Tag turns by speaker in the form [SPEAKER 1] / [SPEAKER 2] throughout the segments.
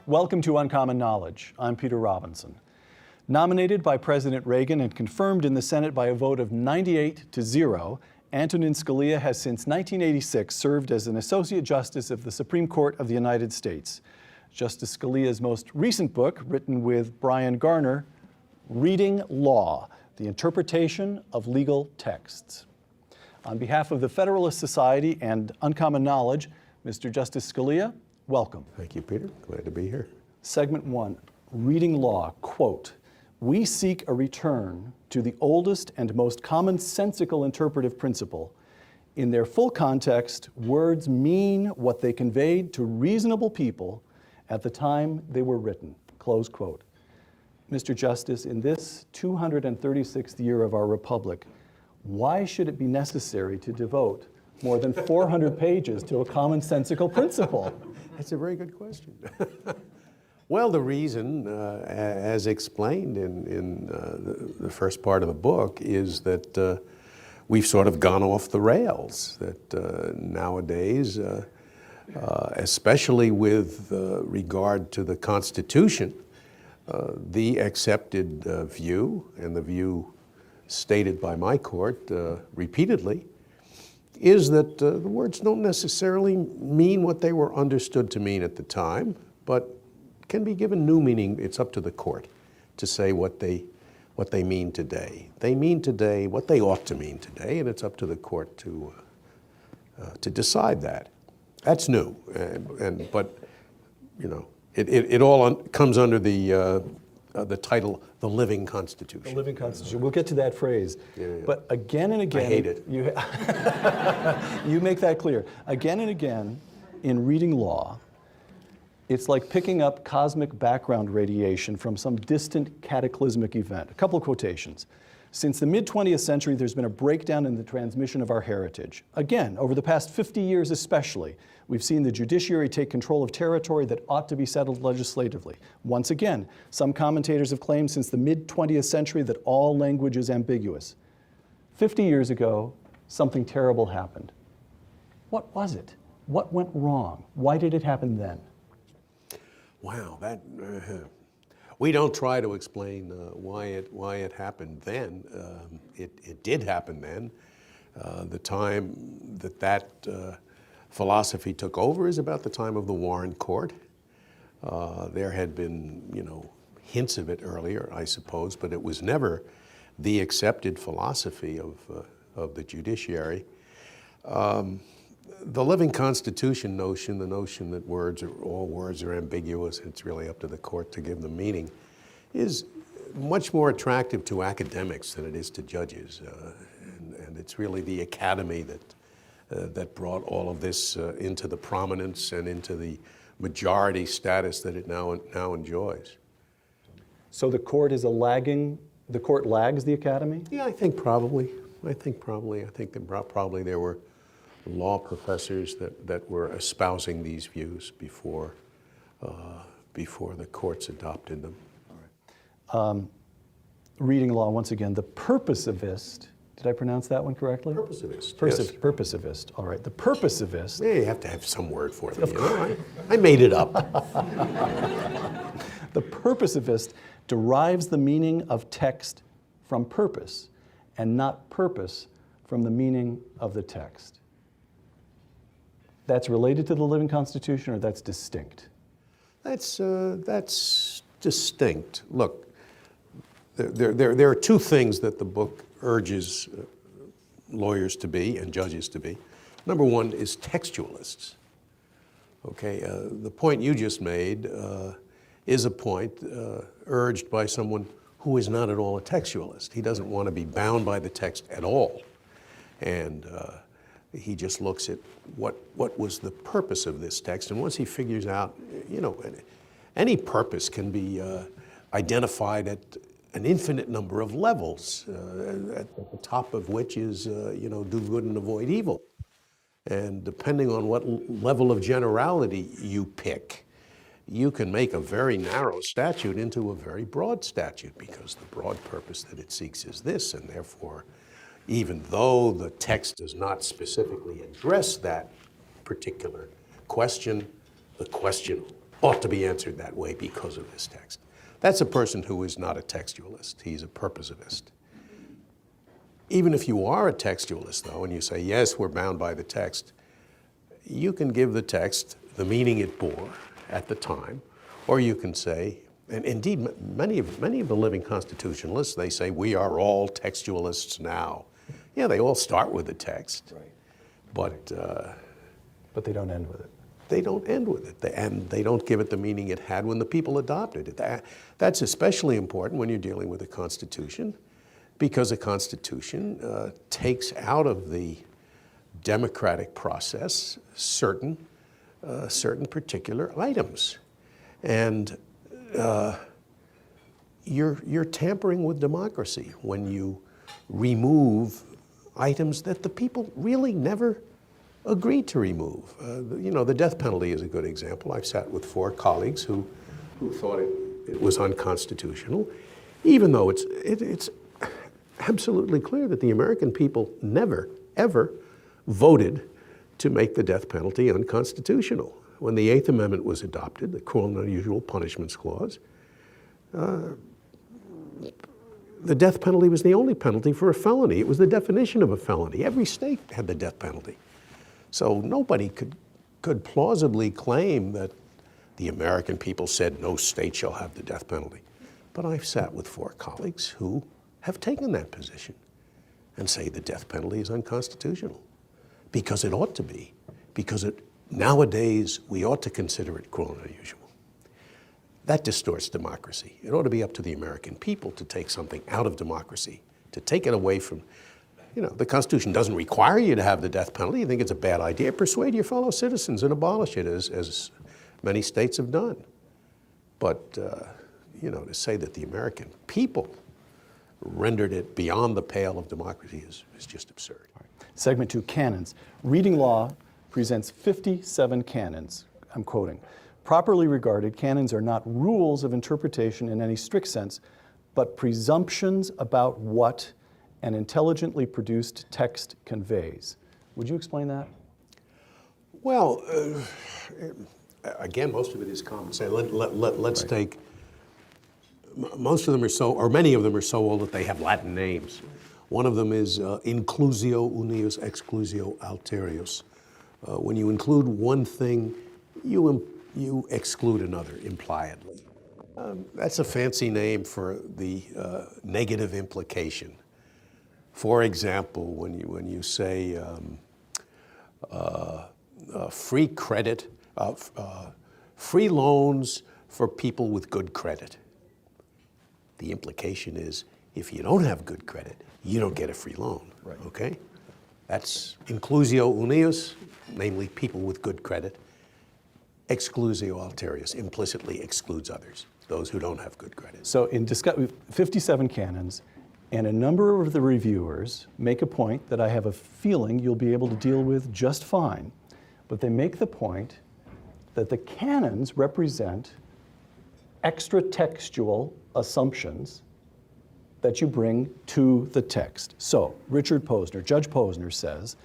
[SPEAKER 1] Welcome to Uncommon Knowledge. I'm Peter Robinson. Nominated by President Reagan and confirmed in the Senate by a vote of 98-0, Antonin Scalia has since 1986 served as an Associate Justice of the Supreme Court of the United States. Justice Scalia's most recent book, written with Brian Garner, Reading Law, the Interpretation of Legal Texts. On behalf of the Federalist Society and Uncommon Knowledge, Mr. Justice Scalia, welcome.
[SPEAKER 2] Thank you, Peter. Glad to be here.
[SPEAKER 1] Segment 1, Reading Law, quote, "We seek a return to the oldest and most commonsensical interpretive principle. In their full context, words mean what they conveyed to reasonable people at the time they were written," close quote. Mr. Justice, in this 236th year of our republic, why should it be necessary to devote more than 400 pages to a commonsensical principle?
[SPEAKER 2] That's a very good question. Well, the reason, as explained in the first part of the book, is that we've sort of gone off the rails, that nowadays, especially with regard to the Constitution, the accepted view, and the view stated by my court repeatedly, is that the words don't necessarily mean what they were understood to mean at the time, but can be given new meaning. It's up to the court to say what they mean today. They mean today what they ought to mean today, and it's up to the court to decide that. That's new, but you know, it all comes under the title, the living Constitution.
[SPEAKER 1] The living Constitution. We'll get to that phrase.
[SPEAKER 2] Yeah.
[SPEAKER 1] But again and again,
[SPEAKER 2] I hate it.
[SPEAKER 1] You make that clear. Again and again, in reading law, it's like picking up cosmic background radiation from some distant cataclysmic event. A couple of quotations. "Since the mid-20th century, there's been a breakdown in the transmission of our heritage. Again, over the past 50 years especially, we've seen the judiciary take control of territory that ought to be settled legislatively. Once again, some commentators have claimed since the mid-20th century that all language is ambiguous. 50 years ago, something terrible happened. What was it? What went wrong? Why did it happen then?"
[SPEAKER 2] Wow, we don't try to explain why it happened then. It did happen then. The time that philosophy took over is about the time of the Warren Court. There had been, hints of it earlier, I suppose, but it was never the accepted philosophy of the judiciary. The living Constitution notion, the notion that all words are ambiguous, and it's really up to the court to give them meaning, is much more attractive to academics than it is to judges. And it's really the academy that brought all of this into the prominence and into the majority status that it now enjoys.
[SPEAKER 1] So the court lags the academy?
[SPEAKER 2] Yeah, I think probably. I think that probably there were law professors that were espousing these views before the courts adopted them.
[SPEAKER 1] All right. Reading law, once again, the purposivist, did I pronounce that one correctly?
[SPEAKER 2] Purposivist, yes.
[SPEAKER 1] Purposivist, all right. The purposivist.
[SPEAKER 2] Yeah, you have to have some word for them. I made it up.
[SPEAKER 1] The purposivist derives the meaning of text from purpose, and not purpose from the meaning of the text. That's related to the living Constitution, or that's distinct?
[SPEAKER 2] That's distinct. Look, there are two things that the book urges lawyers to be and judges to be. Number one is textualists. Okay, the point you just made is a point urged by someone who is not at all a textualist. He doesn't want to be bound by the text at all. And he just looks at what was the purpose of this text. And once he figures out, any purpose can be identified at an infinite number of levels, at the top of which is, do good and avoid evil. And depending on what level of generality you pick, you can make a very narrow statute into a very broad statute, because the broad purpose that it seeks is this, and therefore, even though the text does not specifically address that particular question, the question ought to be answered that way because of this text. That's a person who is not a textualist. He's a purposivist. Even if you are a textualist, though, and you say, yes, we're bound by the text, you can give the text the meaning it bore at the time, or you can say, and indeed many of the living constitutionalists, they say, we are all textualists now. Yeah, they all start with the text,
[SPEAKER 1] Right.
[SPEAKER 2] But
[SPEAKER 1] they don't end with it.
[SPEAKER 2] they don't end with it, and they don't give it the meaning it had when the people adopted it. That's especially important when you're dealing with a constitution, because a constitution takes out of the democratic process certain particular items. And you're tampering with democracy when you remove items that the people really never agreed to remove. The death penalty is a good example. I've sat with 4 colleagues who thought it was unconstitutional, even though it's absolutely clear that the American people never, ever voted to make the death penalty unconstitutional. When the 8th Amendment was adopted, the Cruel and Unusual Punishments Clause, the death penalty was the only penalty for a felony. It was the definition of a felony. Every state had the death penalty. So nobody could plausibly claim that the American people said no state shall have the death penalty. But I've sat with 4 colleagues who have taken that position and say the death penalty is unconstitutional, because it ought to be, because nowadays we ought to consider it cruel and unusual. That distorts democracy. It ought to be up to the American people to take something out of democracy, to take it away from, the Constitution doesn't require you to have the death penalty. You think it's a bad idea, persuade your fellow citizens and abolish it, as many states have done. But, to say that the American people rendered it beyond the pale of democracy is just absurd.
[SPEAKER 1] All right. Segment 2, canons. Reading law presents 57 canons. I'm quoting. Properly regarded, canons are not rules of interpretation in any strict sense, but presumptions about what an intelligently produced text conveys. Would you explain that?
[SPEAKER 2] Well, again, most of it is common sense. Let's
[SPEAKER 1] Right.
[SPEAKER 2] take, most of them are or many of them are so old that they have Latin names. One of them is inclusio unius exclusio alterius. When you include one thing, you exclude another impliedly. That's a fancy name for the negative implication. For example, when you say free credit, free loans for people with good credit, the implication is if you don't have good credit, you don't get a free loan.
[SPEAKER 1] Right.
[SPEAKER 2] Okay? That's inclusio unius, namely people with good credit. Exclusio alterius implicitly excludes others, those who don't have good credit.
[SPEAKER 1] So in 57 canons, and a number of the reviewers make a point that I have a feeling you'll be able to deal with just fine, but they make the point that the canons represent extra-textual assumptions that you bring to the text. So Judge Posner says,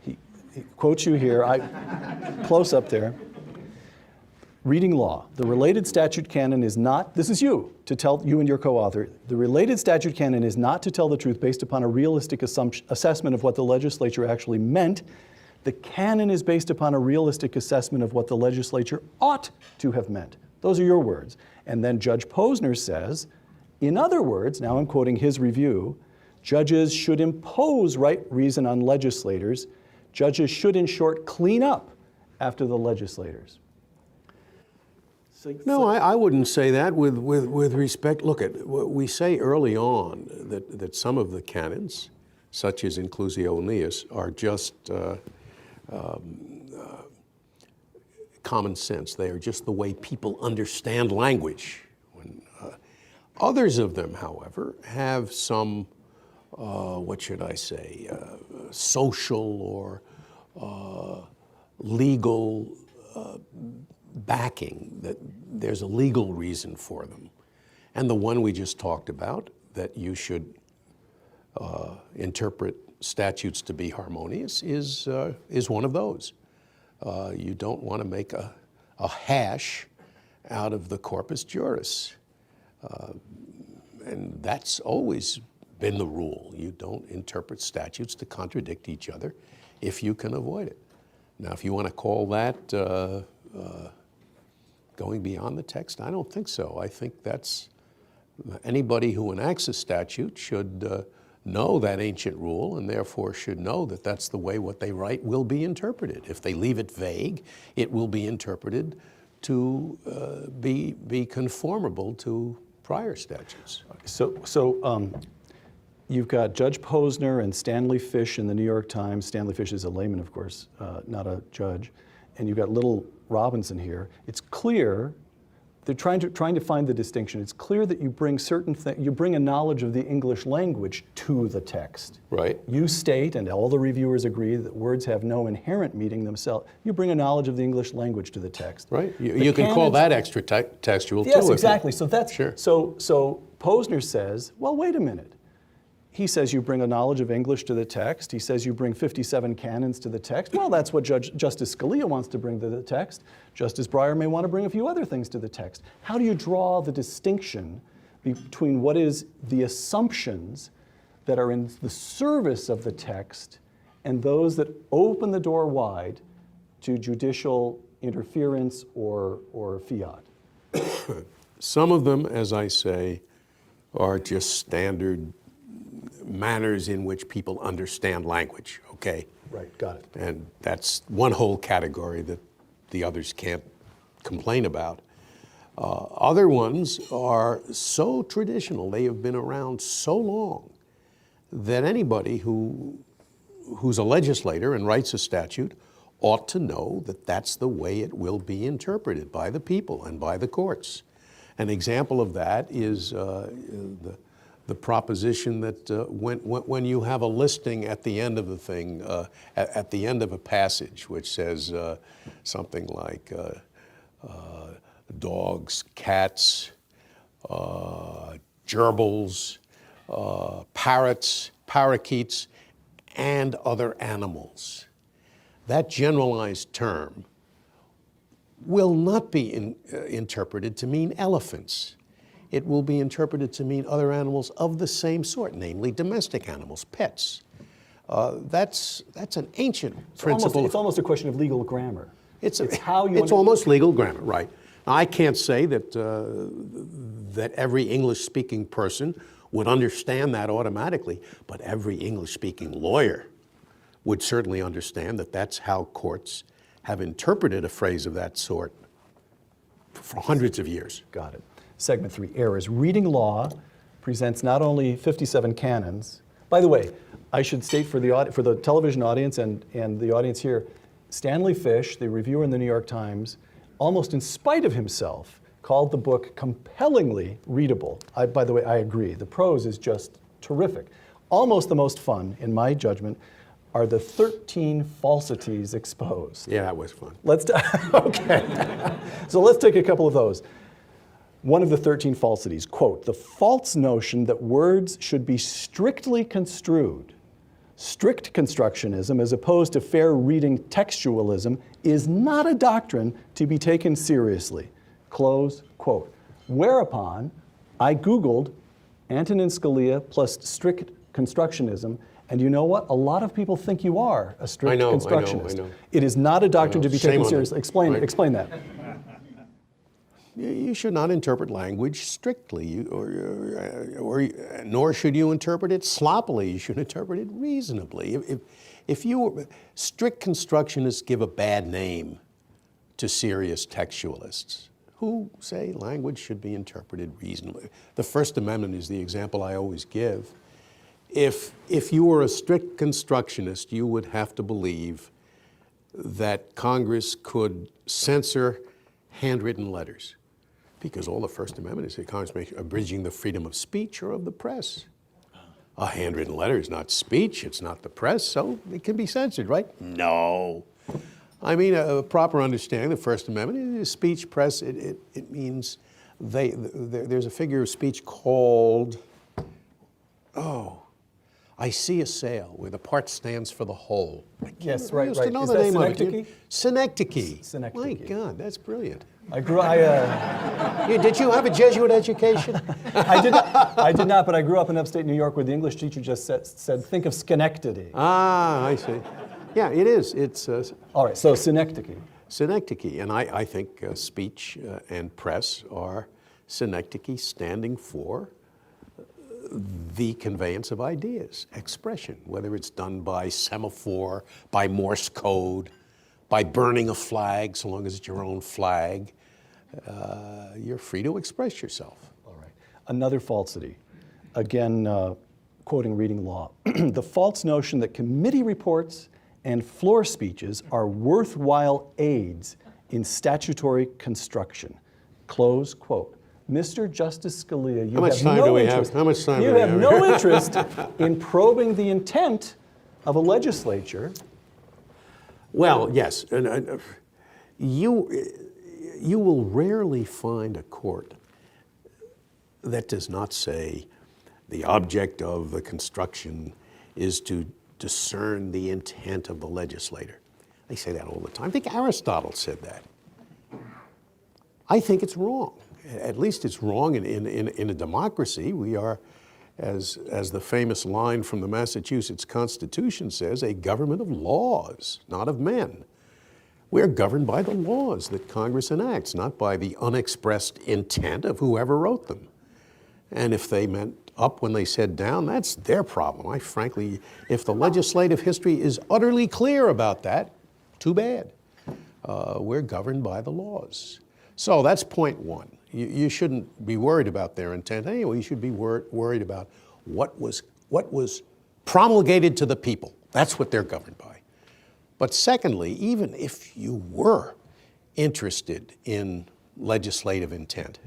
[SPEAKER 1] he quotes you here, close up there, reading law, the related statute canon is not, this is you and your co-author, the related statute canon is not to tell the truth based upon a realistic assessment of what the legislature actually meant. The canon is based upon a realistic assessment of what the legislature ought to have meant. Those are your words. And then Judge Posner says, in other words, now I'm quoting his review, judges should impose right reason on legislators. Judges should, in short, clean up after the legislators.
[SPEAKER 2] No, I wouldn't say that with respect. Look, we say early on that some of the canons, such as inclusio unius, are just common sense. They are just the way people understand language. Others of them, however, have some, social or legal backing, that there's a legal reason for them. And the one we just talked about, that you should interpret statutes to be harmonious, is one of those. You don't want to make a hash out of the corpus juris. And that's always been the rule. You don't interpret statutes to contradict each other if you can avoid it. Now, if you want to call that going beyond the text, I don't think so. I think that's anybody who enacts a statute should know that ancient rule and therefore should know that that's the way what they write will be interpreted. If they leave it vague, it will be interpreted to be conformable to prior statutes.
[SPEAKER 1] So you've got Judge Posner and Stanley Fish in the New York Times. Stanley Fish is a layman, of course, not a judge. And you've got Little Robinson here. It's clear they're trying to find the distinction. It's clear that you bring you bring a knowledge of the English language to the text.
[SPEAKER 2] Right.
[SPEAKER 1] You state, and all the reviewers agree, that words have no inherent meaning themselves. You bring a knowledge of the English language to the text.
[SPEAKER 2] Right. You can call that extra textual too.
[SPEAKER 1] Yes, exactly. So that's
[SPEAKER 2] sure.
[SPEAKER 1] So Posner says, well, wait a minute. He says you bring a knowledge of English to the text. He says you bring 57 canons to the text. Well, that's what Justice Scalia wants to bring to the text. Justice Breyer may want to bring a few other things to the text. How do you draw the distinction between what is the assumptions that are in the service of the text and those that open the door wide to judicial interference or fiat?
[SPEAKER 2] Some of them, as I say, are just standard manners in which people understand language, okay?
[SPEAKER 1] Right, got it.
[SPEAKER 2] And that's one whole category that the others can't complain about. Other ones are so traditional, they have been around so long, that anybody who's a legislator and writes a statute ought to know that that's the way it will be interpreted by the people and by the courts. An example of that is the proposition that when you have a listing at the end of the thing, at the end of a passage, which says something like dogs, cats, gerbils, parrots, parakeets, and other animals, that generalized term will not be interpreted to mean elephants. It will be interpreted to mean other animals of the same sort, namely domestic animals, pets. That's an ancient principle.
[SPEAKER 1] It's almost a question of legal grammar.
[SPEAKER 2] It's almost legal grammar, right. Now, I can't say that, that every English-speaking person would understand that automatically, but every English-speaking lawyer would certainly understand that that's how courts have interpreted a phrase of that sort for hundreds of years.
[SPEAKER 1] Got it. Segment 3, errors. Reading law presents not only 57 canons. By the way, I should state for the television audience and the audience here, Stanley Fish, the reviewer in the New York Times, almost in spite of himself, called the book compellingly readable. By the way, I agree. The prose is just terrific. Almost the most fun, in my judgment, are the 13 falsities exposed.
[SPEAKER 2] Yeah, that was fun.
[SPEAKER 1] Okay. So let's take a couple of those. One of the 13 falsities, quote, the false notion that words should be strictly construed. Strict constructionism, as opposed to fair reading textualism, is not a doctrine to be taken seriously. Close quote. Whereupon, I Googled Antonin Scalia plus strict constructionism, and you know what? A lot of people think you are a strict constructionist.
[SPEAKER 2] I know.
[SPEAKER 1] It is not a doctrine to be taken
[SPEAKER 2] Shame on
[SPEAKER 1] seriously.
[SPEAKER 2] them.
[SPEAKER 1] Explain that.
[SPEAKER 2] You should not interpret language strictly, nor should you interpret it sloppily. You should interpret it reasonably. Strict constructionists give a bad name to serious textualists who say language should be interpreted reasonably. The First Amendment is the example I always give. If you were a strict constructionist, you would have to believe that Congress could censor handwritten letters, because all the First Amendment is that Congress may abridging the freedom of speech or of the press. A handwritten letter is not speech, it's not the press, so it can be censored, right? No. I mean, a proper understanding of the First Amendment is speech, press. It means there's a figure of speech called, I see a sail where the part stands for the whole.
[SPEAKER 1] Yes, right.
[SPEAKER 2] I used to know the name of it.
[SPEAKER 1] Synecdoche?
[SPEAKER 2] Synecdoche.
[SPEAKER 1] Synecdoche.
[SPEAKER 2] My God, that's brilliant. Did you have a Jesuit education?
[SPEAKER 1] I did not, but I grew up in upstate New York where the English teacher just said think of Schenectady.
[SPEAKER 2] Ah, I see. Yeah, it is. It's
[SPEAKER 1] All right, so synecdoche.
[SPEAKER 2] synecdoche. And I think speech and press are synecdoche, standing for the conveyance of ideas, expression, whether it's done by semaphore, by Morse code, by burning a flag, so long as it's your own flag. You're free to express yourself.
[SPEAKER 1] All right. Another falsity, again, quoting reading law. The false notion that committee reports and floor speeches are worthwhile aids in statutory construction. Close quote. Mr. Justice Scalia, you have no interest.
[SPEAKER 2] How much time do
[SPEAKER 1] You
[SPEAKER 2] we
[SPEAKER 1] have
[SPEAKER 2] have?
[SPEAKER 1] no interest in probing the intent of a legislature.
[SPEAKER 2] Well, yes. And, you will rarely find a court that does not say the object of the construction is to discern the intent of the legislator. They say that all the time. I think Aristotle said that. I think it's wrong. At least it's wrong in a democracy. We are, as the famous line from the Massachusetts Constitution says, a government of laws, not of men. We're governed by the laws that Congress enacts, not by the unexpressed intent of whoever wrote them. And if they meant up when they said down, that's their problem. Frankly, if the legislative history is utterly clear about that, too bad. We're governed by the laws. So that's point one. You shouldn't be worried about their intent anyway. You should be worried about what was promulgated to the people. That's what they're governed by. But secondly, even if you were interested in legislative intent,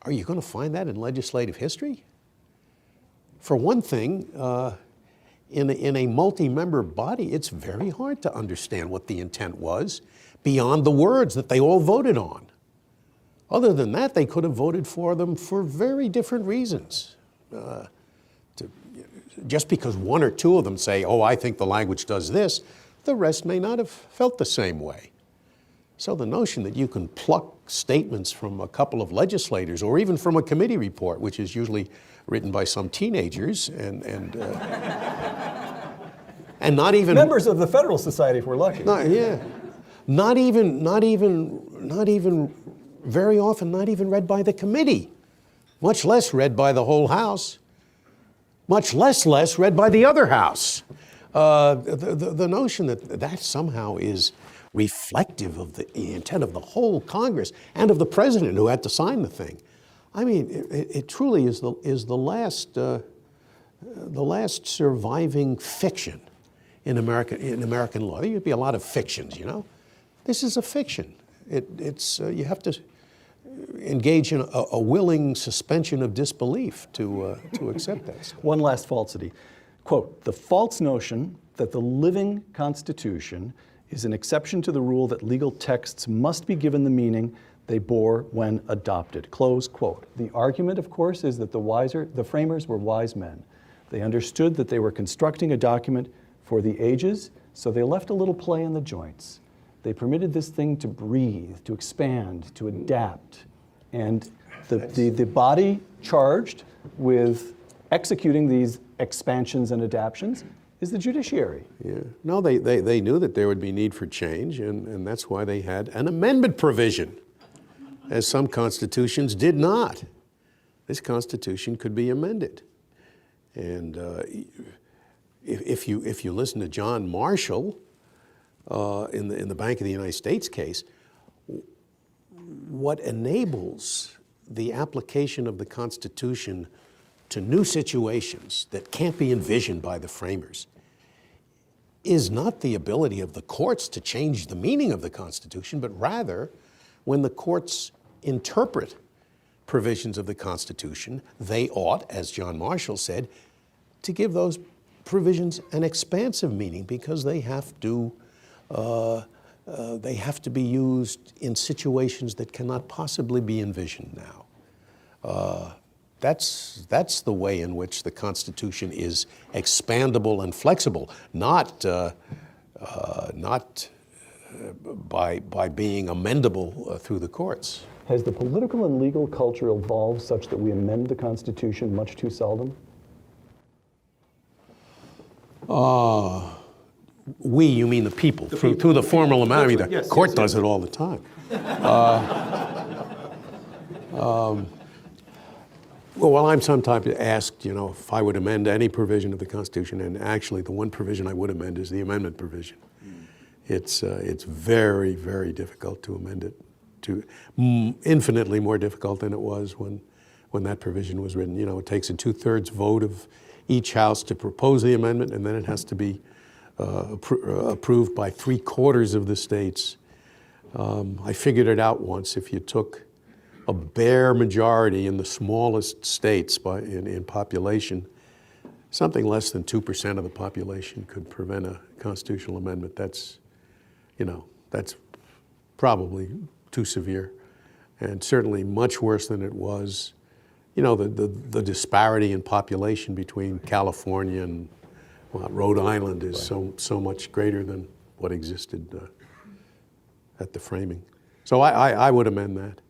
[SPEAKER 2] are you going to find that in legislative history? For one thing, in a multi-member body, it's very hard to understand what the intent was beyond the words that they all voted on. Other than that, they could have voted for them for very different reasons. Just because one or two of them say, oh, I think the language does this, the rest may not have felt the same way. So the notion that you can pluck statements from a couple of legislators or even from a committee report, which is usually written by some teenagers and not even
[SPEAKER 1] Members of the Federal Society, if we're lucky.
[SPEAKER 2] Not even very often not even read by the committee, much less read by the whole House, much less read by the other House. The notion that somehow is reflective of the intent of the whole Congress and of the president who had to sign the thing. I mean, it truly is the last surviving fiction in American law. There used to be a lot of fictions, you know. This is a fiction. You have to engage in a willing suspension of disbelief to accept that stuff.
[SPEAKER 1] One last falsity. Quote, the false notion that the living Constitution is an exception to the rule that legal texts must be given the meaning they bore when adopted. Close quote. The argument, of course, is that the framers were wise men. They understood that they were constructing a document for the ages, so they left a little play in the joints. They permitted this thing to breathe, to expand, to adapt. And the body charged with executing these expansions and adaptions is the judiciary.
[SPEAKER 2] Yeah. No, they knew that there would be need for change, and that's why they had an amendment provision, as some constitutions did not. This Constitution could be amended. And if you listen to John Marshall in the Bank of the United States case, what enables the application of the Constitution to new situations that can't be envisioned by the framers is not the ability of the courts to change the meaning of the Constitution, but rather when the courts interpret provisions of the Constitution, they ought, as John Marshall said, to give those provisions an expansive meaning because they have to be used in situations that cannot possibly be envisioned now. That's the way in which the Constitution is expandable and flexible, not by being amendable through the courts.
[SPEAKER 1] Has the political and legal culture evolved such that we amend the Constitution much too seldom?
[SPEAKER 2] You mean the people, through the formal amendment. I mean, the court does it all the time. Well, I'm sometimes asked, if I would amend any provision of the Constitution, and actually the one provision I would amend is the amendment provision. It's very, very difficult to amend it, infinitely more difficult than it was when that provision was written. It takes a 2/3 vote of each house to propose the amendment, and then it has to be approved by 3/4 of the states. I figured it out once. If you took a bare majority in the smallest states in population, something less than 2% of the population could prevent a constitutional amendment. That's probably too severe, and certainly much worse than it was. The disparity in population between California and Rhode Island is so much greater than what existed at the framing. So I would amend that.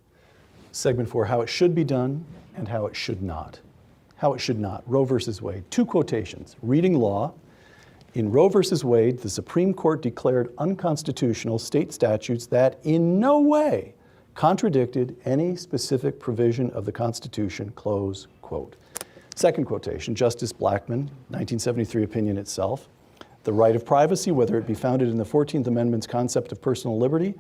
[SPEAKER 1] Segment 4, how it should be done and how it should not. How it should not, Roe versus Wade. 2 quotations, reading law. In Roe versus Wade, the Supreme Court declared unconstitutional state statutes that in no way contradicted any specific provision of the Constitution, close quote. Second quotation, Justice Blackmun, 1973 opinion itself. The right of privacy, whether it be founded in the 14th Amendment's concept of personal liberty,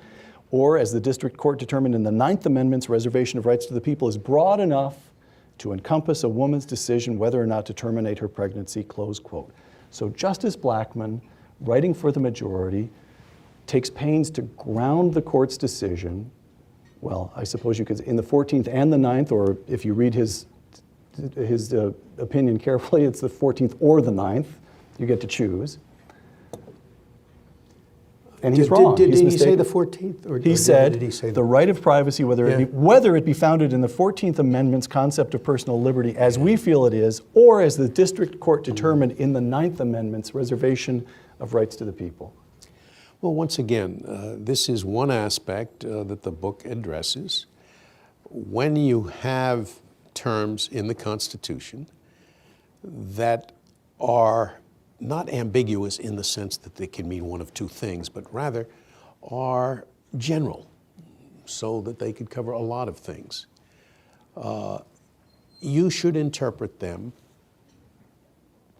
[SPEAKER 1] or as the district court determined in the 9th Amendment's reservation of rights to the people, is broad enough to encompass a woman's decision whether or not to terminate her pregnancy, close quote. So Justice Blackmun, writing for the majority, takes pains to ground the court's decision. Well, I suppose you could, in the 14th and the 9th, or if you read his opinion carefully, it's the 14th or the 9th. You get to choose. And he's wrong.
[SPEAKER 2] Did he say the 14th? Or
[SPEAKER 1] he said the right of privacy, whether it be founded in the 14th Amendment's concept of personal liberty, as we feel it is, or as the district court determined in the 9th Amendment's reservation of rights to the people.
[SPEAKER 2] Well, once again, this is one aspect that the book addresses. When you have terms in the Constitution that are not ambiguous in the sense that they can mean one of two things, but rather are general, so that they could cover a lot of things. You should interpret them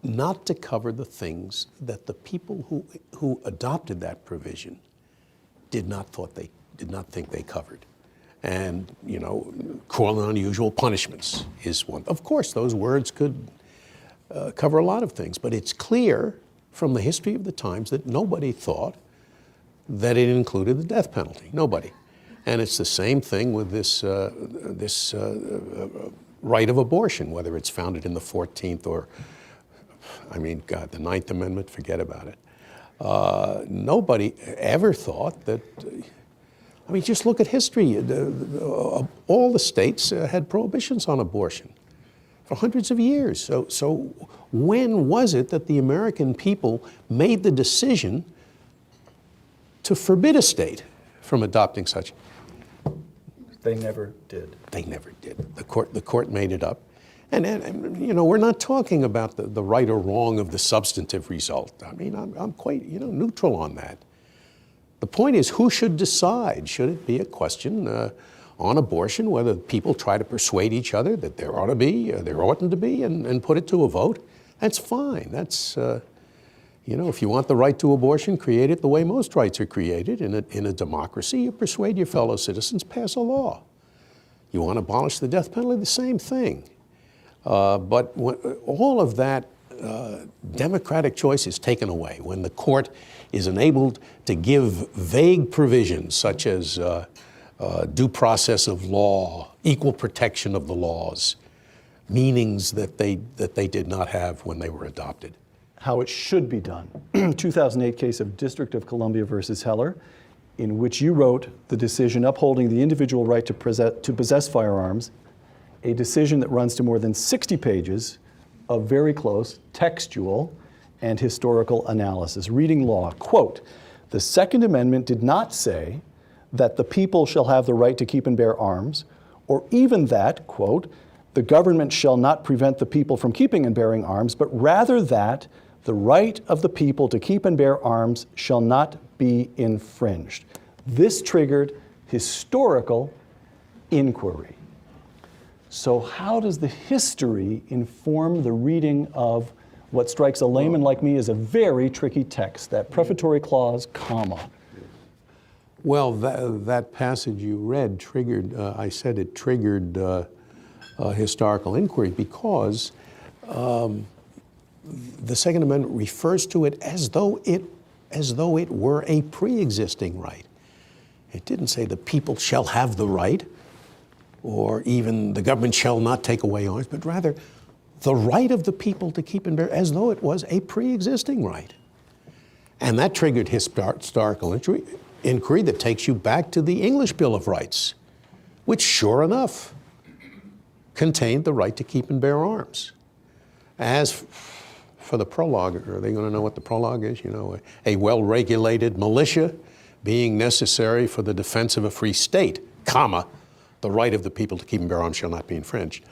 [SPEAKER 2] not to cover the things that the people who adopted that provision did not think they covered. And, cruel and unusual punishments is one. Of course, those words could cover a lot of things, but it's clear from the history of the times that nobody thought that it included the death penalty. Nobody. And it's the same thing with this right of abortion, whether it's founded in the 14th or, the 9th Amendment, forget about it. Nobody ever thought that, just look at history. All the states had prohibitions on abortion for hundreds of years. So when was it that the American people made the decision to forbid a state from adopting such?
[SPEAKER 1] They never did.
[SPEAKER 2] They never did. The court made it up. And we're not talking about the right or wrong of the substantive result. I'm quite, neutral on that. The point is, who should decide? Should it be a question on abortion, whether people try to persuade each other that there ought to be, there oughtn't to be, and put it to a vote? That's fine. That's, if you want the right to abortion, create it the way most rights are created. In a democracy, you persuade your fellow citizens, pass a law. You want to abolish the death penalty, the same thing. But all of that democratic choice is taken away when the court is enabled to give vague provisions such as due process of law, equal protection of the laws, meanings that they did not have when they were adopted.
[SPEAKER 1] How it should be done. 2008 case of District of Columbia versus Heller, in which you wrote the decision upholding the individual right to possess firearms, a decision that runs to more than 60 pages of very close textual and historical analysis. Reading law, quote, The Second Amendment did not say that the people shall have the right to keep and bear arms, or even that, quote, the government shall not prevent the people from keeping and bearing arms, but rather that the right of the people to keep and bear arms shall not be infringed. This triggered historical inquiry. So how does the history inform the reading of what strikes a layman like me as a very tricky text, that prefatory clause, comma?
[SPEAKER 2] Well, that passage you read triggered, I said it triggered historical inquiry because the Second Amendment refers to it as though it were a pre-existing right. It didn't say the people shall have the right, or even the government shall not take away arms, but rather the right of the people to keep and bear, as though it was a pre-existing right. And that triggered historical inquiry that takes you back to the English Bill of Rights, which sure enough contained the right to keep and bear arms. As for the prologue, are they going to know what the prologue is? You know, a well-regulated militia being necessary for the defense of a free state, comma, the right of the people to keep and bear arms shall not be infringed.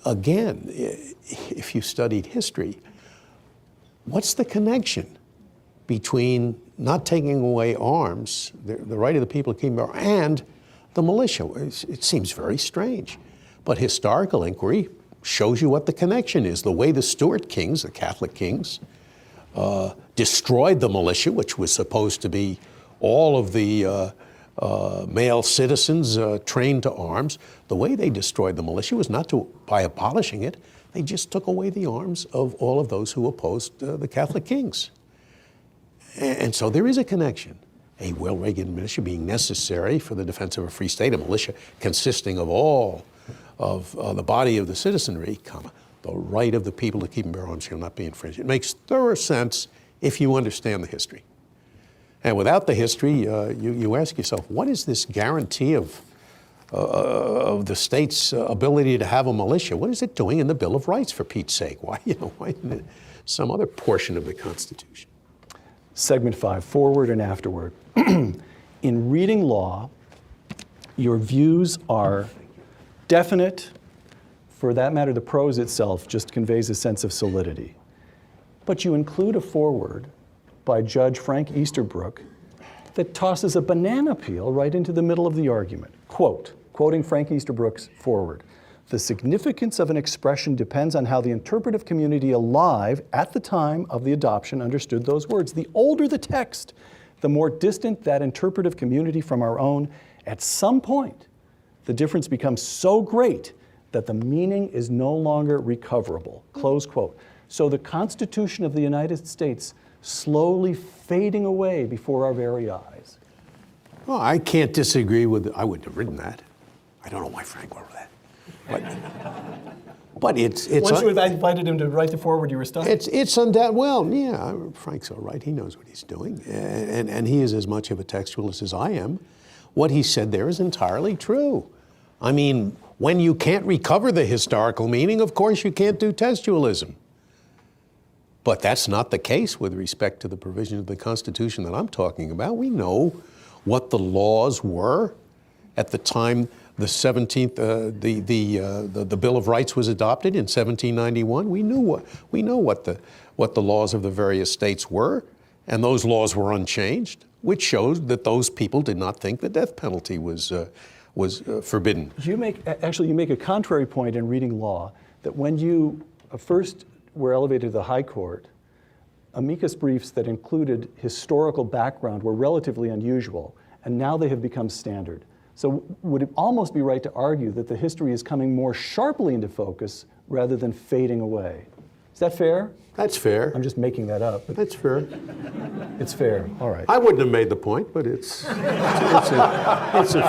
[SPEAKER 2] Again, if you studied history, what's the connection between not taking away arms, the right of the people to keep and bear arms, and the militia? It seems very strange. But historical inquiry shows you what the connection is. The way the Stuart kings, the Catholic kings, destroyed the militia, which was supposed to be all of the male citizens trained to arms. The way they destroyed the militia was not by abolishing it. They just took away the arms of all of those who opposed the Catholic kings. And so there is a connection. A well-regulated militia being necessary for the defense of a free state, a militia consisting of all of the body of the citizenry, comma, the right of the people to keep and bear arms shall not be infringed. It makes thorough sense if you understand the history. And without the history, you ask yourself, what is this guarantee of the state's ability to have a militia? What is it doing in the Bill of Rights, for Pete's sake? Why isn't it some other portion of the Constitution?
[SPEAKER 1] Segment 5, forward and afterward. In reading law, your views are definite. For that matter, the prose itself just conveys a sense of solidity. But you include a foreword by Judge Frank Easterbrook that tosses a banana peel right into the middle of the argument. Quoting Frank Easterbrook's foreword, "The significance of an expression depends on how the interpretive community alive at the time of the adoption understood those words. The older the text, the more distant that interpretive community from our own. At some point, the difference becomes so great that the meaning is no longer recoverable." Close quote. So the Constitution of the United States slowly fading away before our very eyes.
[SPEAKER 2] Well, I can't disagree with, I wouldn't have written that. I don't know why Frank wrote that. But it's
[SPEAKER 1] Once you invited him to write the foreword, you were stuck?
[SPEAKER 2] It's undoubted. Well, yeah, Frank's all right. He knows what he's doing. And he is as much of a textualist as I am. What he said there is entirely true. I mean, when you can't recover the historical meaning, of course you can't do textualism. But that's not the case with respect to the provision of the Constitution that I'm talking about. We know what the laws were at the time the 17th, the Bill of Rights was adopted in 1791. We know what the laws of the various states were, and those laws were unchanged, which shows that those people did not think the death penalty was forbidden.
[SPEAKER 1] You make a contrary point in reading law, that when you first were elevated to the High Court, amicus briefs that included historical background were relatively unusual, and now they have become standard. So would it almost be right to argue that the history is coming more sharply into focus rather than fading away? Is that fair?
[SPEAKER 2] That's fair.
[SPEAKER 1] I'm just making that up.
[SPEAKER 2] That's fair.
[SPEAKER 1] It's fair. All right.
[SPEAKER 2] I wouldn't have made the point, but it's a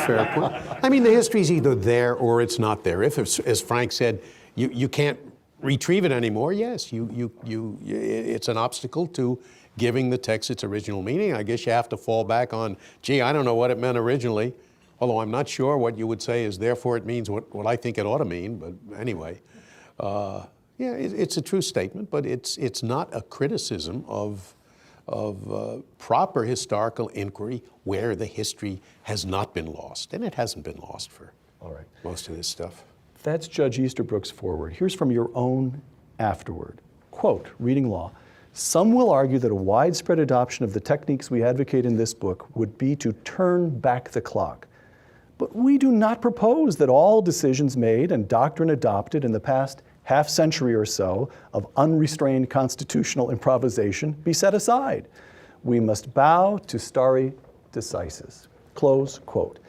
[SPEAKER 2] fair point. I mean, the history's either there or it's not there. If, as Frank said, you can't retrieve it anymore, yes, it's an obstacle to giving the text its original meaning. I guess you have to fall back on, gee, I don't know what it meant originally, although I'm not sure what you would say is therefore it means what I think it ought to mean, but anyway. Yeah, it's a true statement, but it's not a criticism of proper historical inquiry where the history has not been lost. And it hasn't been lost for most of this stuff.
[SPEAKER 1] That's Judge Easterbrook's forward. Here's from your own afterward. Quote, reading law, some will argue that a widespread adoption of the techniques we advocate in this book would be to turn back the clock. But we do not propose that all decisions made and doctrine adopted in the past half century or so of unrestrained constitutional improvisation be set aside. We must bow to stare decisis. Close quote.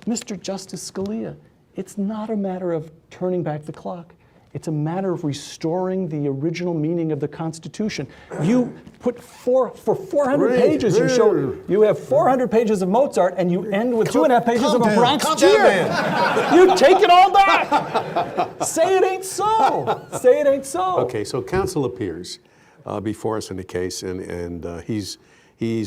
[SPEAKER 1] Mr. Justice Scalia, it's not a matter of turning back the clock. It's a matter of restoring the original meaning of the Constitution. You put for 400 pages, you have 400 pages of Mozart, and you end with 2.5 pages of a Bronx cheer. You take it all back. Say it ain't so. Say it ain't so.
[SPEAKER 2] Okay, so counsel appears before us in the case, and he's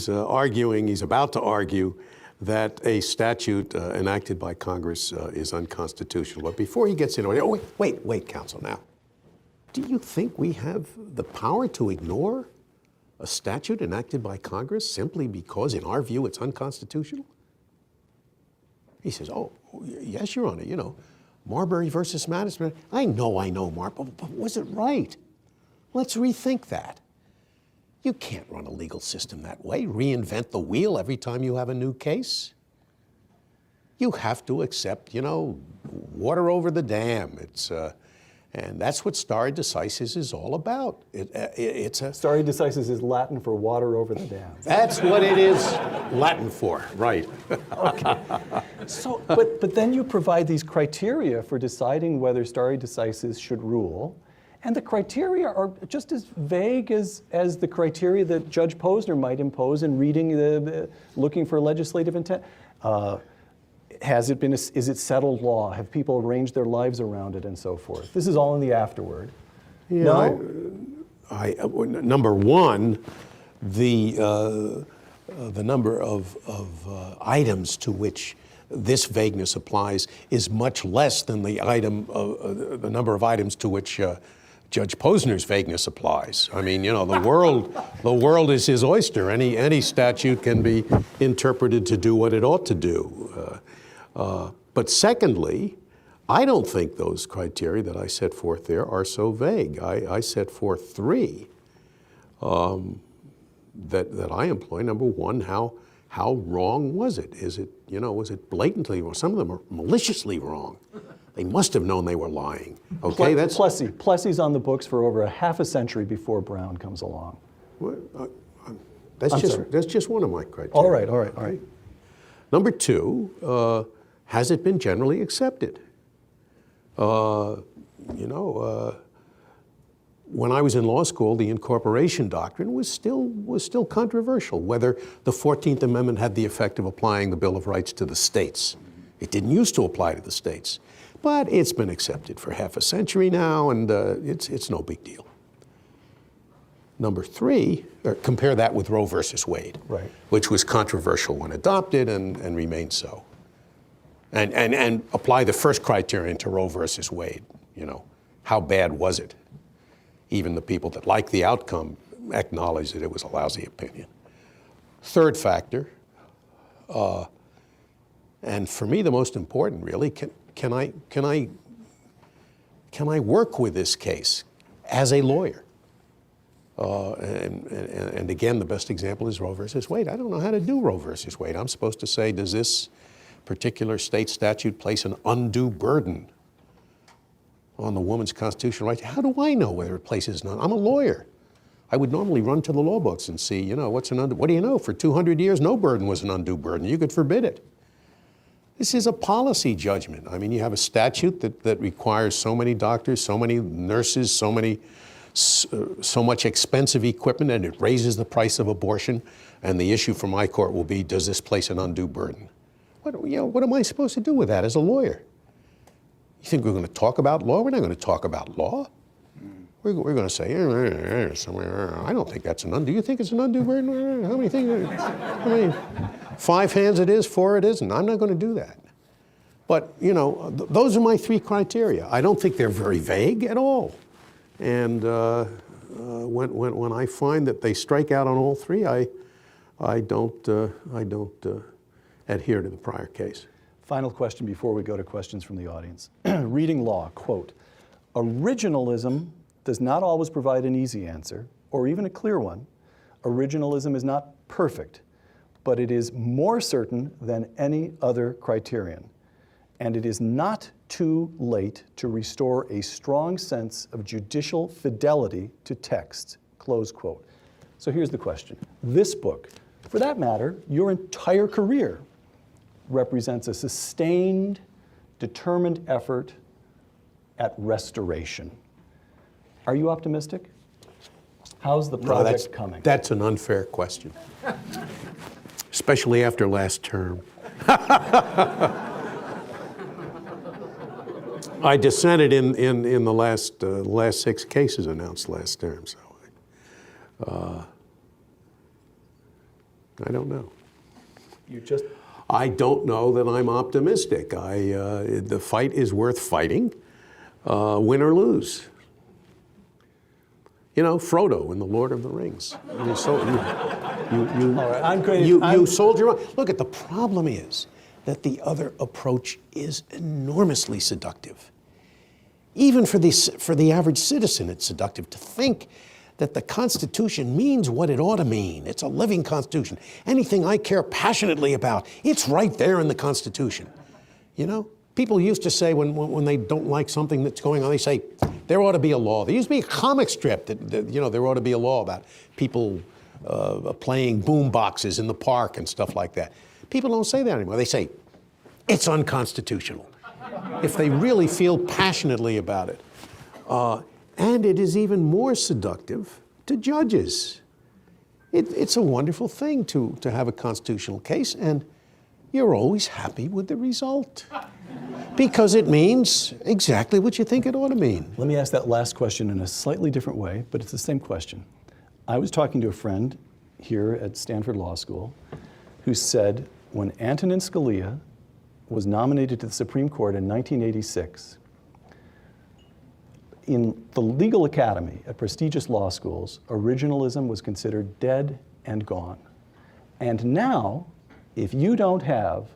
[SPEAKER 2] arguing, he's about to argue that a statute enacted by Congress is unconstitutional. But before he gets into it, wait, counsel, now. Do you think we have the power to ignore a statute enacted by Congress simply because, in our view, it's unconstitutional? He says, oh, yes, Your Honor, you know, Marbury versus Madison. I know, Marbury, but was it right? Let's rethink that. You can't run a legal system that way, reinvent the wheel every time you have a new case. You have to accept, you know, water over the dam. And that's what stare decisis is all about.
[SPEAKER 1] Stare decisis is Latin for water over the dam.
[SPEAKER 2] That's what it is Latin for, right.
[SPEAKER 1] Okay. So, but then you provide these criteria for deciding whether stare decisis should rule. And the criteria are just as vague as the criteria that Judge Posner might impose in reading looking for legislative intent. Is it settled law? Have people arranged their lives around it and so forth? This is all in the afterword.
[SPEAKER 2] Yeah,
[SPEAKER 1] no?
[SPEAKER 2] Number one, the number of items to which this vagueness applies is much less than the number of items to which Judge Posner's vagueness applies. I mean, you know, the world is his oyster. Any statute can be interpreted to do what it ought to do. But secondly, I don't think those criteria that I set forth there are so vague. I set forth three that I employ. Number one, how wrong was it? Was it blatantly wrong? Some of them are maliciously wrong. They must have known they were lying. Okay,
[SPEAKER 1] Plessy's on the books for over half a century before Brown comes along.
[SPEAKER 2] That's just one of my criteria.
[SPEAKER 1] All right.
[SPEAKER 2] Number two, has it been generally accepted? When I was in law school, the incorporation doctrine was still controversial, whether the 14th Amendment had the effect of applying the Bill of Rights to the states. It didn't used to apply to the states. But it's been accepted for half a century now, and it's no big deal. Number three, compare that with Roe versus Wade,
[SPEAKER 1] right,
[SPEAKER 2] which was controversial when adopted and remained so. And apply the first criterion to Roe versus Wade. You know, how bad was it? Even the people that liked the outcome acknowledged that it was a lousy opinion. Third factor, and for me the most important really, can I work with this case as a lawyer? And again, the best example is Roe versus Wade. I don't know how to do Roe versus Wade. I'm supposed to say, does this particular state statute place an undue burden on the woman's constitutional right? How do I know whether it places none? I'm a lawyer. I would normally run to the law books and see, you know, what do you know? For 200 years, no burden was an undue burden. You could forbid it. This is a policy judgment. I mean, you have a statute that requires so many doctors, so many nurses, so much expensive equipment, and it raises the price of abortion. And the issue for my court will be, does this place an undue burden? What am I supposed to do with that as a lawyer? You think we're going to talk about law? We're not going to talk about law. We're going to say, I don't think that's an undue. Do you think it's an undue burden? How many things? How many? 5 hands it is, 4 it isn't. I'm not going to do that. But, you know, those are my 3 criteria. I don't think they're very vague at all. And when I find that they strike out on all three, I don't adhere to the prior case.
[SPEAKER 1] Final question before we go to questions from the audience. Reading law, quote, originalism does not always provide an easy answer, or even a clear one. Originalism is not perfect, but it is more certain than any other criterion. And it is not too late to restore a strong sense of judicial fidelity to text, close quote. So here's the question. This book, for that matter, your entire career, represents a sustained, determined effort at restoration. Are you optimistic? How's the project coming?
[SPEAKER 2] That's an unfair question, especially after last term. I dissented in the last 6 cases announced last term, so I don't know. I don't know that I'm optimistic. The fight is worth fighting, win or lose. You know, Frodo in The Lord of the Rings. You sold your own. Look, the problem is that the other approach is enormously seductive. Even for the average citizen, it's seductive to think that the Constitution means what it ought to mean. It's a living Constitution. Anything I care passionately about, it's right there in the Constitution. You know? People used to say when they don't like something that's going on, they say, there ought to be a law. There used to be a comic strip that there ought to be a law about people playing boom boxes in the park and stuff like that. People don't say that anymore. They say, it's unconstitutional, if they really feel passionately about it. And it is even more seductive to judges. It's a wonderful thing to have a constitutional case, and you're always happy with the result because it means exactly what you think it ought to mean.
[SPEAKER 1] Let me ask that last question in a slightly different way, but it's the same question. I was talking to a friend here at Stanford Law School who said when Antonin Scalia was nominated to the Supreme Court in 1986, in the legal academy at prestigious law schools, originalism was considered dead and gone. And now, if you don't have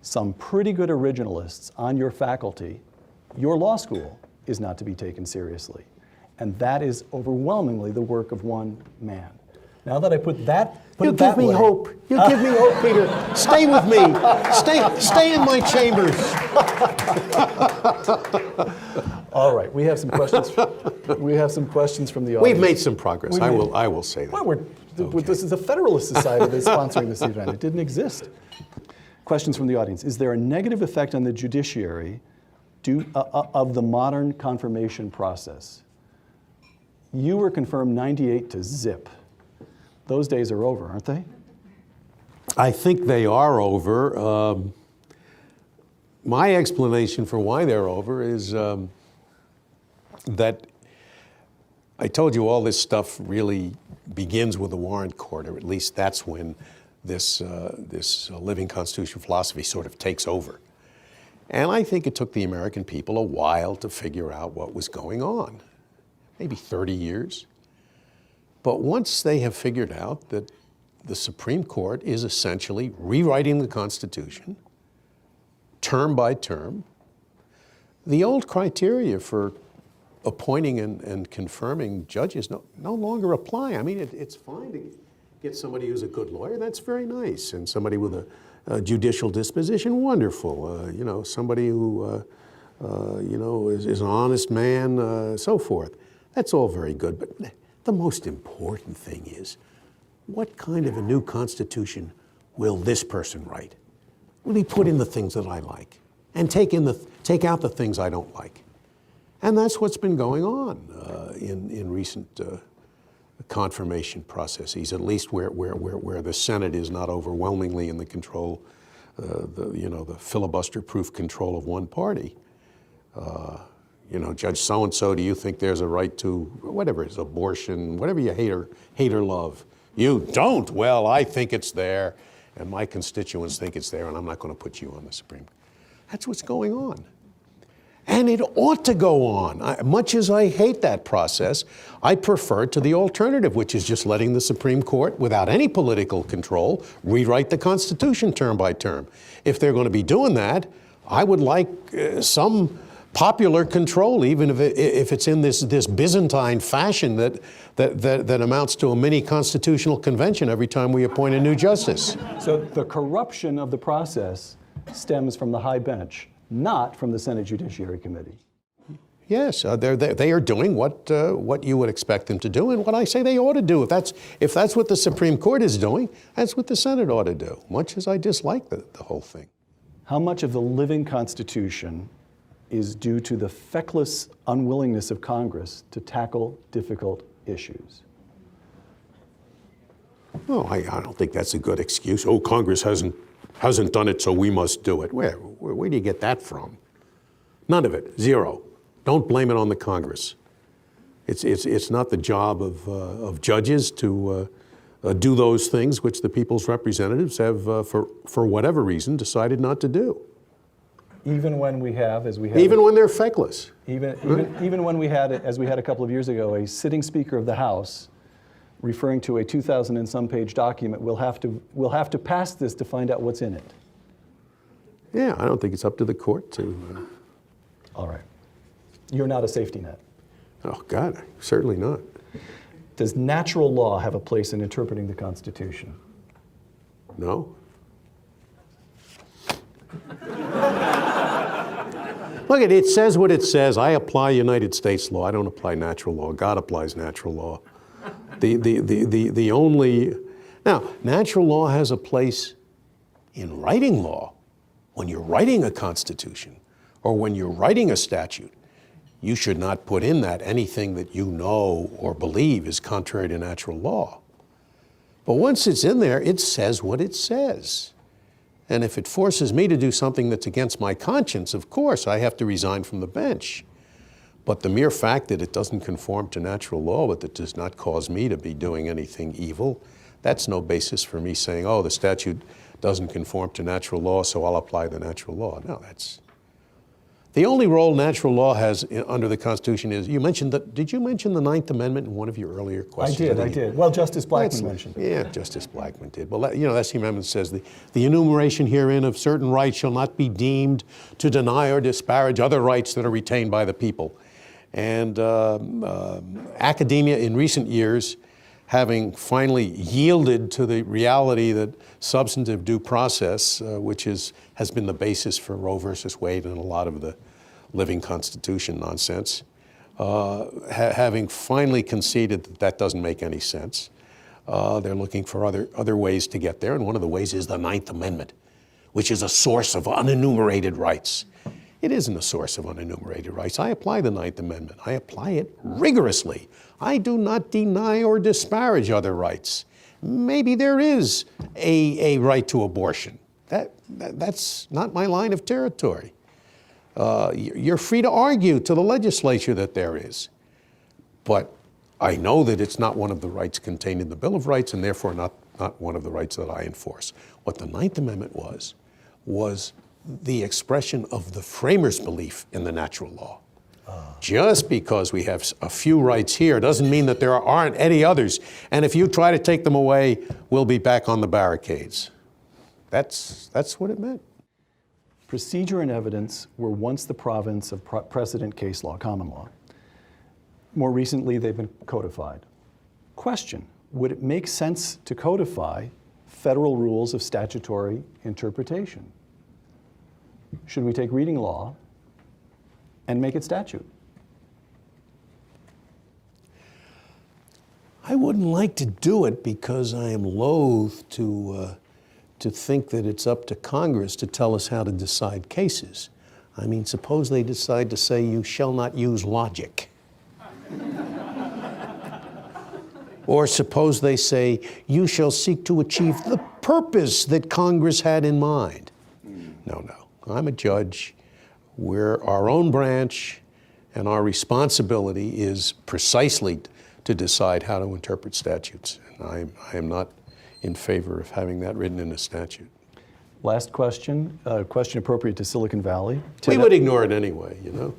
[SPEAKER 1] some pretty good originalists on your faculty, your law school is not to be taken seriously. And that is overwhelmingly the work of one man. Now that I put that
[SPEAKER 2] You give me hope. You give me hope, Peter. Stay with me. Stay in my chambers.
[SPEAKER 1] All right, we have some questions. We have some questions from the audience.
[SPEAKER 2] We've made some progress. I will say that.
[SPEAKER 1] Well, this is a Federalist Society that's sponsoring this event. It didn't exist. Questions from the audience. Is there a negative effect on the judiciary of the modern confirmation process? You were confirmed 98 to zip. Those days are over, aren't they?
[SPEAKER 2] I think they are over. My explanation for why they're over is that I told you all this stuff really begins with the warrant court, or at least that's when this living constitutional philosophy sort of takes over. And I think it took the American people a while to figure out what was going on, maybe 30 years. But once they have figured out that the Supreme Court is essentially rewriting the Constitution, term by term, the old criteria for appointing and confirming judges no longer apply. I mean, it's fine to get somebody who's a good lawyer, that's very nice, and somebody with a judicial disposition, wonderful. Somebody who is an honest man, so forth. That's all very good, but the most important thing is, what kind of a new Constitution will this person write? Will he put in the things that I like and take out the things I don't like? And that's what's been going on in recent confirmation processes, at least where the Senate is not overwhelmingly in the control, the filibuster-proof control of one party. Judge so-and-so, do you think there's a right to, whatever it is, abortion, whatever you hate or love? You don't? Well, I think it's there, and my constituents think it's there, and I'm not going to put you on the Supreme Court. That's what's going on. And it ought to go on. Much as I hate that process, I prefer to the alternative, which is just letting the Supreme Court, without any political control, rewrite the Constitution term by term. If they're going to be doing that, I would like some popular control, even if it's in this Byzantine fashion that amounts to a mini constitutional convention every time we appoint a new justice.
[SPEAKER 1] So the corruption of the process stems from the high bench, not from the Senate Judiciary Committee.
[SPEAKER 2] Yes, they are doing what you would expect them to do, and what I say they ought to do. If that's what the Supreme Court is doing, that's what the Senate ought to do, much as I dislike the whole thing.
[SPEAKER 1] How much of the living Constitution is due to the feckless unwillingness of Congress to tackle difficult issues?
[SPEAKER 2] Oh, I don't think that's a good excuse. Oh, Congress hasn't done it, so we must do it. Where do you get that from? None of it, zero. Don't blame it on the Congress. It's not the job of judges to do those things which the people's representatives have, for whatever reason, decided not to do.
[SPEAKER 1] Even when we have, as we have,
[SPEAKER 2] even when they're feckless.
[SPEAKER 1] Even when we had, as we had a couple of years ago, a sitting Speaker of the House referring to a 2,000 and some page document, we'll have to pass this to find out what's in it.
[SPEAKER 2] Yeah, I don't think it's up to the court to.
[SPEAKER 1] All right. You're not a safety net.
[SPEAKER 2] Oh, God, certainly not.
[SPEAKER 1] Does natural law have a place in interpreting the Constitution?
[SPEAKER 2] No. Look, it says what it says. I apply United States law. I don't apply natural law. God applies natural law. The only... Now, natural law has a place in writing law. When you're writing a constitution or when you're writing a statute, you should not put in that anything that you know or believe is contrary to natural law. But once it's in there, it says what it says. And if it forces me to do something that's against my conscience, of course, I have to resign from the bench. But the mere fact that it doesn't conform to natural law, but that does not cause me to be doing anything evil, that's no basis for me saying, oh, the statute doesn't conform to natural law, so I'll apply the natural law. No, that's... The only role natural law has under the Constitution is, did you mention the Ninth Amendment in one of your earlier questions?
[SPEAKER 1] I did. Well, Justice Blackmun mentioned it.
[SPEAKER 2] Yeah, Justice Blackmun did. Well, that's the amendment that says the enumeration herein of certain rights shall not be deemed to deny or disparage other rights that are retained by the people. And academia in recent years, having finally yielded to the reality that substantive due process, which has been the basis for Roe versus Wade and a lot of the living Constitution nonsense, having finally conceded that that doesn't make any sense, they're looking for other ways to get there, and one of the ways is the Ninth Amendment, which is a source of unenumerated rights. It isn't a source of unenumerated rights. I apply the Ninth Amendment. I apply it rigorously. I do not deny or disparage other rights. Maybe there is a right to abortion. That's not my line of territory. You're free to argue to the legislature that there is. But I know that it's not one of the rights contained in the Bill of Rights, and therefore not one of the rights that I enforce. What the Ninth Amendment was the expression of the framers' belief in the natural law. Just because we have a few rights here doesn't mean that there aren't any others. And if you try to take them away, we'll be back on the barricades. That's what it meant.
[SPEAKER 1] Procedure and evidence were once the province of precedent case law, common law. More recently, they've been codified. Question, would it make sense to codify federal rules of statutory interpretation? Should we take reading law and make it statute?
[SPEAKER 2] I wouldn't like to do it because I am loath to think that it's up to Congress to tell us how to decide cases. I mean, suppose they decide to say you shall not use logic. Or suppose they say you shall seek to achieve the purpose that Congress had in mind. No. I'm a judge. We're our own branch, and our responsibility is precisely to decide how to interpret statutes. And I am not in favor of having that written in a statute.
[SPEAKER 1] Last question, question appropriate to Silicon Valley.
[SPEAKER 2] We would ignore it anyway, you know.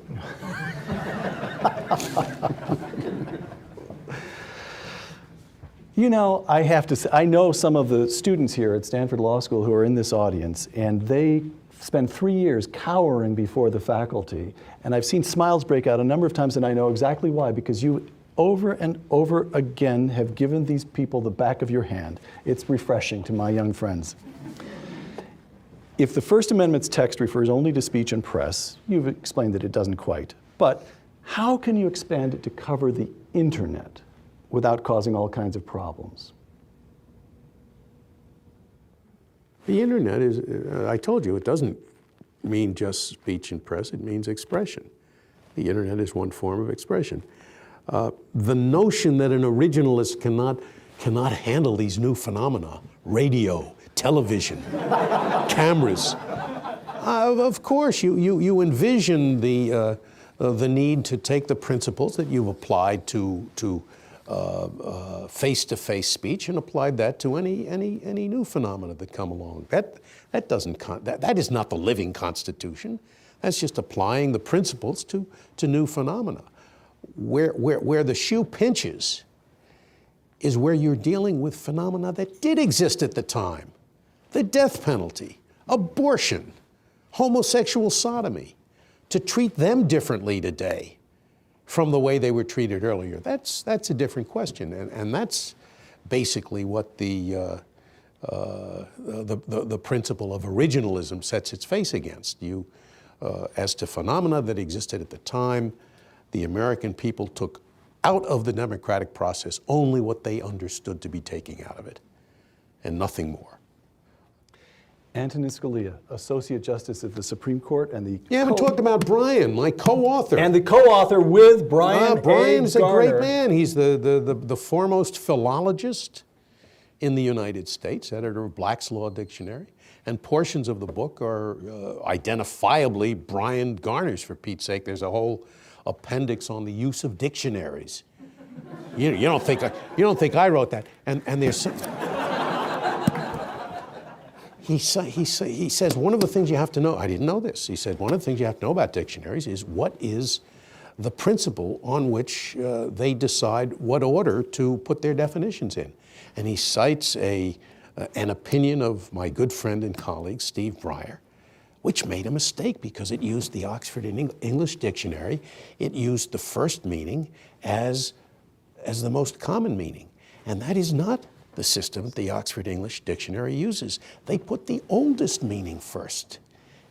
[SPEAKER 1] You know, I have to say, I know some of the students here at Stanford Law School who are in this audience, and they spend 3 years cowering before the faculty. And I've seen smiles break out a number of times, and I know exactly why, because you over and over again have given these people the back of your hand. It's refreshing to my young friends. If the First Amendment's text refers only to speech and press, you've explained that it doesn't quite. But how can you expand it to cover the internet without causing all kinds of problems?
[SPEAKER 2] The internet is, I told you, it doesn't mean just speech and press, it means expression. The internet is one form of expression. The notion that an originalist cannot handle these new phenomena, radio, television, cameras. Of course, you envision the need to take the principles that you've applied to face-to-face speech and applied that to any new phenomena that come along. That is not the living Constitution. That's just applying the principles to new phenomena. Where the shoe pinches is where you're dealing with phenomena that did exist at the time. The death penalty, abortion, homosexual sodomy. To treat them differently today from the way they were treated earlier, that's a different question. And that's basically what the principle of originalism sets its face against. As to phenomena that existed at the time, the American people took out of the democratic process only what they understood to be taking out of it, and nothing more.
[SPEAKER 1] Antonin Scalia, Associate Justice of the Supreme Court and the...
[SPEAKER 2] You haven't talked about Brian, my co-author.
[SPEAKER 1] And the co-author with Brian
[SPEAKER 2] Brian's
[SPEAKER 1] A.
[SPEAKER 2] a
[SPEAKER 1] Garner.
[SPEAKER 2] great man. He's the foremost philologist in the United States, editor of Black's Law Dictionary. And portions of the book are identifiably Brian Garner's, for Pete's sake. There's a whole appendix on the use of dictionaries. You don't think I wrote that. And there's some, he says one of the things you have to know, I didn't know this, he said one of the things you have to know about dictionaries is what is the principle on which they decide what order to put their definitions in. And he cites an opinion of my good friend and colleague, Steve Breyer, which made a mistake because it used the Oxford English Dictionary. It used the first meaning as the most common meaning. And that is not the system the Oxford English Dictionary uses. They put the oldest meaning first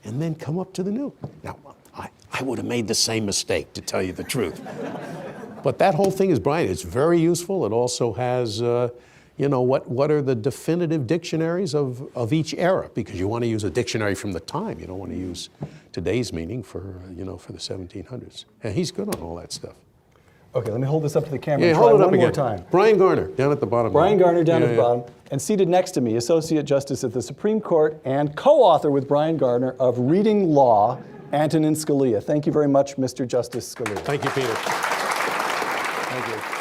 [SPEAKER 2] and then come up to the new. Now, I would have made the same mistake, to tell you the truth. But that whole thing is brilliant. It's very useful. It also has, what are the definitive dictionaries of each era? Because you want to use a dictionary from the time. You don't want to use today's meaning for the 1700s. And he's good on all that stuff.
[SPEAKER 1] Okay, let me hold this up to the camera
[SPEAKER 2] Yeah,
[SPEAKER 1] and try
[SPEAKER 2] hold it up
[SPEAKER 1] one
[SPEAKER 2] again.
[SPEAKER 1] more time.
[SPEAKER 2] Brian Garner, down at the bottom.
[SPEAKER 1] Brian Garner down at the
[SPEAKER 2] Yeah.
[SPEAKER 1] bottom. And seated next to me, Associate Justice of the Supreme Court and co-author with Brian Garner of Reading Law, Antonin Scalia. Thank you very much, Mr. Justice Scalia.
[SPEAKER 2] Thank you, Peter. Thank you.